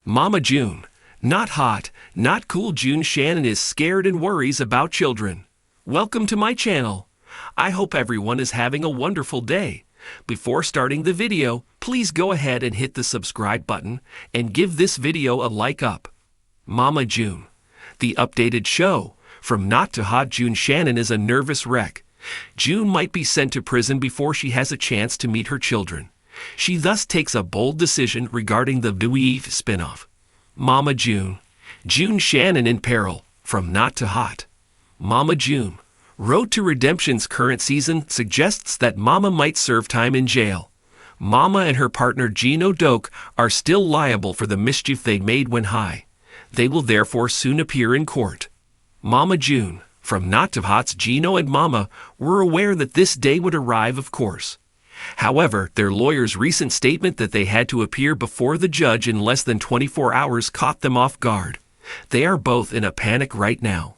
Mama June. Not hot, not cool. June Shannon is scared and worries about children. Welcome to my channel. I hope everyone is having a wonderful day. Before starting the video, please go ahead and hit the subscribe button and give this video a like up. Mama June. The updated show. From not to hot. June Shannon is a nervous wreck. June might be sent to prison before she has a chance to meet her children. She thus takes a bold decision regarding the Weave spinoff. Mama June. June Shannon in peril. From not to hot. Mama June. Road to Redemption's current season suggests that Mama might serve time in jail. Mama and her partner Gino Doak are still liable for the mischief they made when high. They will therefore soon appear in court. Mama June. From not to hot's Gino and Mama were aware that this day would arrive, of course. However, their lawyer's recent statement that they had to appear before the judge in less than 24 hours caught them off guard. They are both in a panic right now.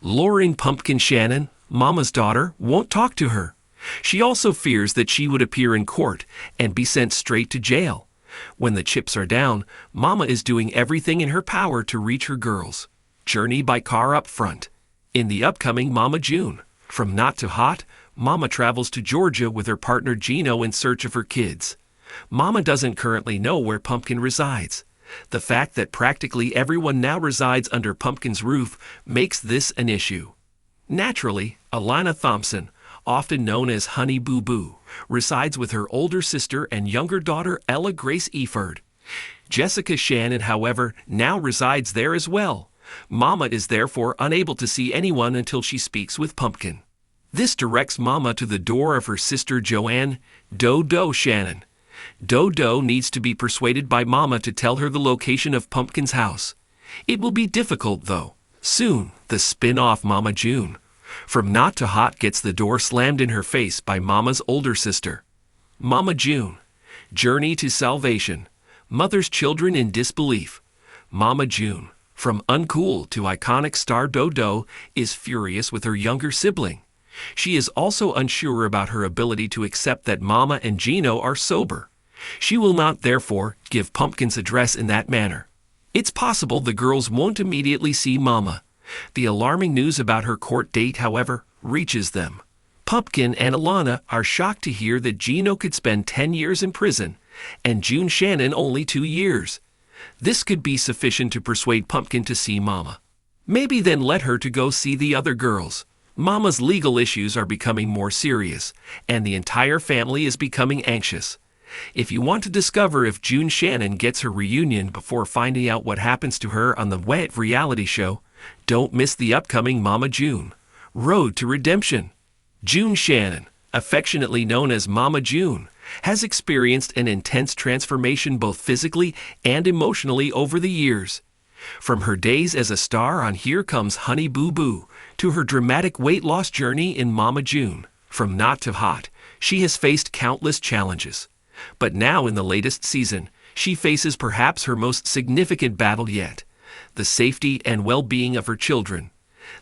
Lauren Pumpkin Shannon, Mama's daughter, won't talk to her. She also fears that she would appear in court and be sent straight to jail. When the chips are down, Mama is doing everything in her power to reach her girls. Journey by car up front. In the upcoming Mama June. From not to hot, Mama travels to Georgia with her partner Gino in search of her kids. Mama doesn't currently know where Pumpkin resides. The fact that practically everyone now resides under Pumpkin's roof makes this an issue. Naturally, Alana Thompson, often known as Honey Boo Boo, resides with her older sister and younger daughter Ella Grace Eford. Jessica Shannon, however, now resides there as well. Mama is therefore unable to see anyone until she speaks with Pumpkin. This directs Mama to the door of her sister Joanne Dodo Shannon. Dodo needs to be persuaded by Mama to tell her the location of Pumpkin's house. It will be difficult though. Soon, the spin-off Mama June. From not to hot gets the door slammed in her face by Mama's older sister. Mama June. Journey to salvation. Mother's children in disbelief. Mama June. From uncool to iconic star Dodo is furious with her younger sibling. She is also unsure about her ability to accept that Mama and Gino are sober. She will not therefore give Pumpkin's address in that manner. It's possible the girls won't immediately see Mama. The alarming news about her court date, however, reaches them. Pumpkin and Alana are shocked to hear that Gino could spend 10 years in prison and June Shannon only 2 years. This could be sufficient to persuade Pumpkin to see Mama. Maybe then let her to go see the other girls. Mama's legal issues are becoming more serious, and the entire family is becoming anxious. If you want to discover if June Shannon gets her reunion before finding out what happens to her on the wet reality show, don't miss the upcoming Mama June. Road to Redemption. June Shannon, affectionately known as Mama June, has experienced an intense transformation both physically and emotionally over the years. From her days as a star on Here Comes Honey Boo Boo to her dramatic weight loss journey in Mama June. From not to hot, she has faced countless challenges. But now in the latest season, she faces perhaps her most significant battle yet, the safety and well-being of her children.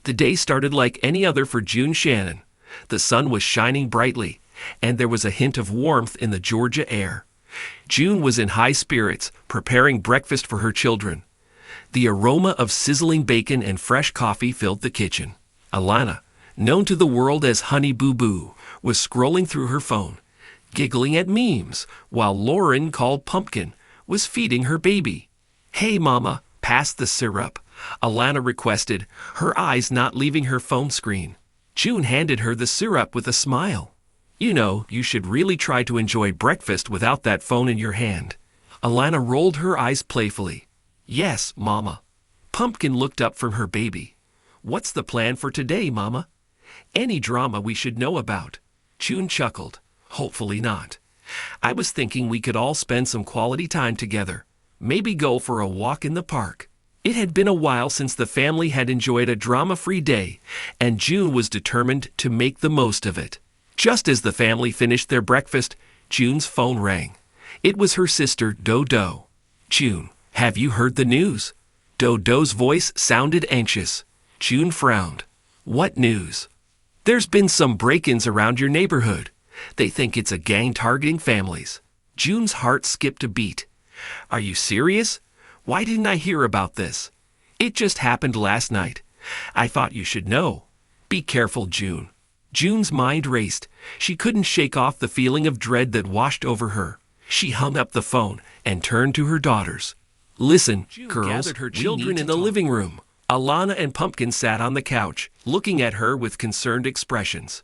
The day started like any other for June Shannon. The sun was shining brightly, and there was a hint of warmth in the Georgia air. June was in high spirits, preparing breakfast for her children. The aroma of sizzling bacon and fresh coffee filled the kitchen. Alana, known to the world as Honey Boo Boo, was scrolling through her phone, giggling at memes, while Lauren, called Pumpkin, was feeding her baby. "Hey Mama, pass the syrup," Alana requested, her eyes not leaving her phone screen. June handed her the syrup with a smile. "You know, you should really try to enjoy breakfast without that phone in your hand." Alana rolled her eyes playfully. "Yes, Mama." Pumpkin looked up from her baby. "What's the plan for today, Mama?" "Any drama we should know about." June chuckled. "Hopefully not. I was thinking we could all spend some quality time together. Maybe go for a walk in the park." It had been a while since the family had enjoyed a drama-free day, and June was determined to make the most of it. Just as the family finished their breakfast, June's phone rang. It was her sister, Dodo. "June, have you heard the news?" Dodo's voice sounded anxious. June frowned. "What news?" "There's been some break-ins around your neighborhood. They think it's a gang targeting families." June's heart skipped a beat. "Are you serious? Why didn't I hear about this? It just happened last night. I thought you should know. Be careful, June. June's mind raced. She couldn't shake off the feeling of dread that washed over her. She hung up the phone and turned to her daughters. Listen, girls, gathered her children in the living room. Alana and Pumpkin sat on the couch, looking at her with concerned expressions.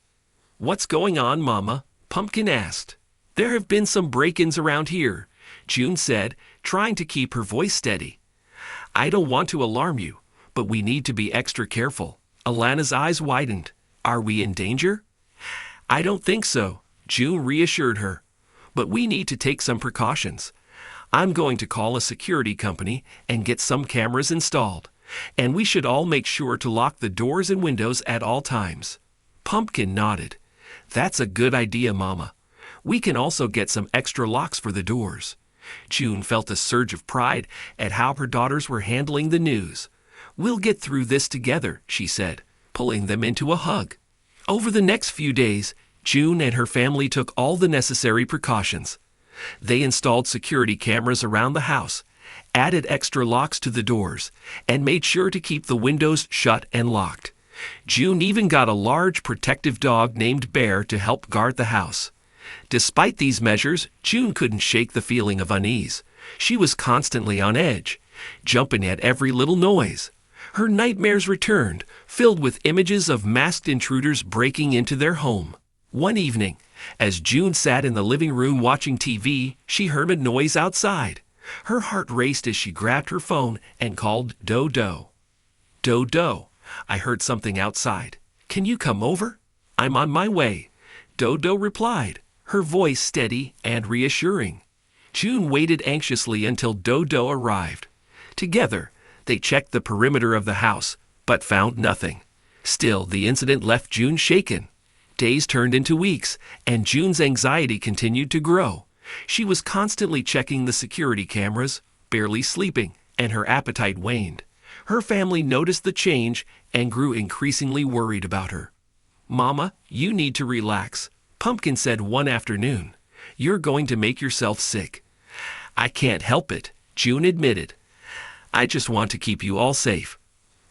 What's going on, Mama? Pumpkin asked. There have been some break-ins around here, June said, trying to keep her voice steady. I don't want to alarm you, but we need to be extra careful. Alana's eyes widened. Are we in danger? I don't think so, June reassured her. But we need to take some precautions. I'm going to call a security company and get some cameras installed. And we should all make sure to lock the doors and windows at all times. Pumpkin nodded. That's a good idea, Mama. We can also get some extra locks for the doors. June felt a surge of pride at how her daughters were handling the news. We'll get through this together, she said, pulling them into a hug. Over the next few days, June and her family took all the necessary precautions. They installed security cameras around the house, added extra locks to the doors, and made sure to keep the windows shut and locked. June even got a large protective dog named Bear to help guard the house. Despite these measures, June couldn't shake the feeling of unease. She was constantly on edge, jumping at every little noise. Her nightmares returned, filled with images of masked intruders breaking into their home. One evening, as June sat in the living room watching TV, she heard a noise outside. Her heart raced as she grabbed her phone and called Dodo. Dodo, I heard something outside. Can you come over? I'm on my way, Dodo replied, her voice steady and reassuring. June waited anxiously until Dodo arrived. Together, they checked the perimeter of the house, but found nothing. Still, the incident left June shaken. Days turned into weeks, and June's anxiety continued to grow. She was constantly checking the security cameras, barely sleeping, and her appetite waned. Her family noticed the change and grew increasingly worried about her. Mama, you need to relax, Pumpkin said one afternoon. You're going to make yourself sick. I can't help it, June admitted. I just want to keep you all safe.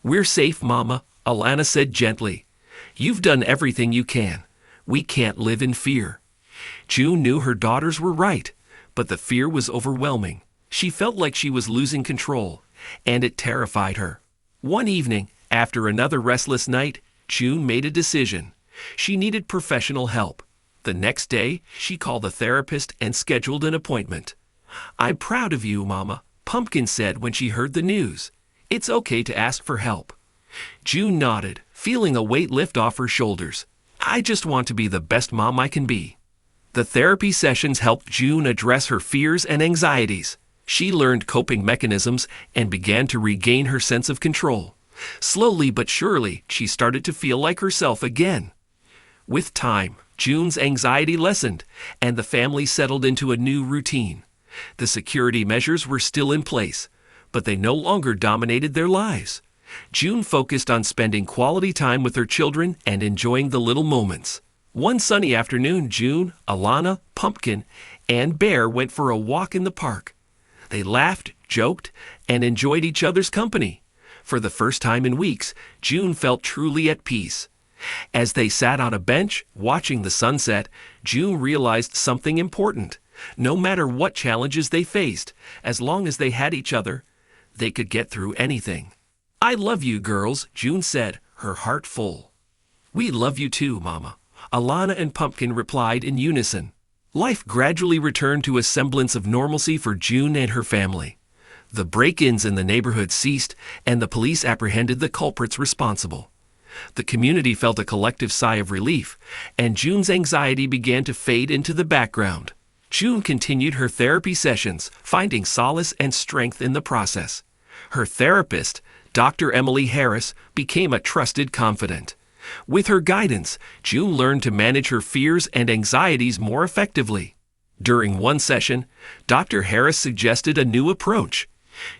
We're safe, Mama, Alana said gently. You've done everything you can. We can't live in fear. June knew her daughters were right, but the fear was overwhelming. She felt like she was losing control, and it terrified her. One evening, after another restless night, June made a decision. She needed professional help. The next day, she called a therapist and scheduled an appointment. I'm proud of you, Mama, Pumpkin said when she heard the news. It's okay to ask for help. June nodded, feeling a weight lift off her shoulders. I just want to be the best mom I can be. The therapy sessions helped June address her fears and anxieties. She learned coping mechanisms and began to regain her sense of control. Slowly but surely, she started to feel like herself again. With time, June's anxiety lessened, and the family settled into a new routine. The security measures were still in place, but they no longer dominated their lives. June focused on spending quality time with her children and enjoying the little moments. One sunny afternoon, June, Alana, Pumpkin, and Bear went for a walk in the park. They laughed, joked, and enjoyed each other's company. For the first time in weeks, June felt truly at peace. As they sat on a bench, watching the sunset, June realized something important. No matter what challenges they faced, as long as they had each other, they could get through anything. I love you, girls, June said, her heart full. We love you too, Mama, Alana and Pumpkin replied in unison. Life gradually returned to a semblance of normalcy for June and her family. The break-ins in the neighborhood ceased, and the police apprehended the culprits responsible. The community felt a collective sigh of relief, and June's anxiety began to fade into the background. June continued her therapy sessions, finding solace and strength in the process. Her therapist, Dr. Emily Harris, became a trusted confidant. With her guidance, June learned to manage her fears and anxieties more effectively. During one session, Dr. Harris suggested a new approach.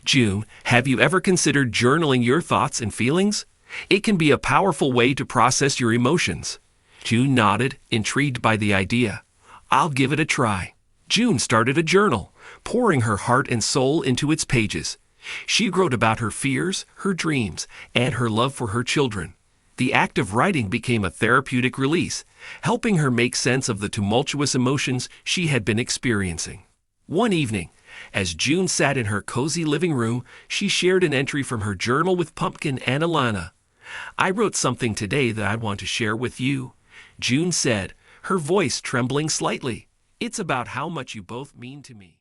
June, have you ever considered journaling your thoughts and feelings? It can be a powerful way to process your emotions. June nodded, intrigued by the idea. I'll give it a try. June started a journal, pouring her heart and soul into its pages. She wrote about her fears, her dreams, and her love for her children. The act of writing became a therapeutic release, helping her make sense of the tumultuous emotions she had been experiencing. One evening, as June sat in her cozy living room, she shared an entry from her journal with Pumpkin and Alana. "I wrote something today that I want to share with you," June said, her voice trembling slightly. "It's about how much you both mean to me."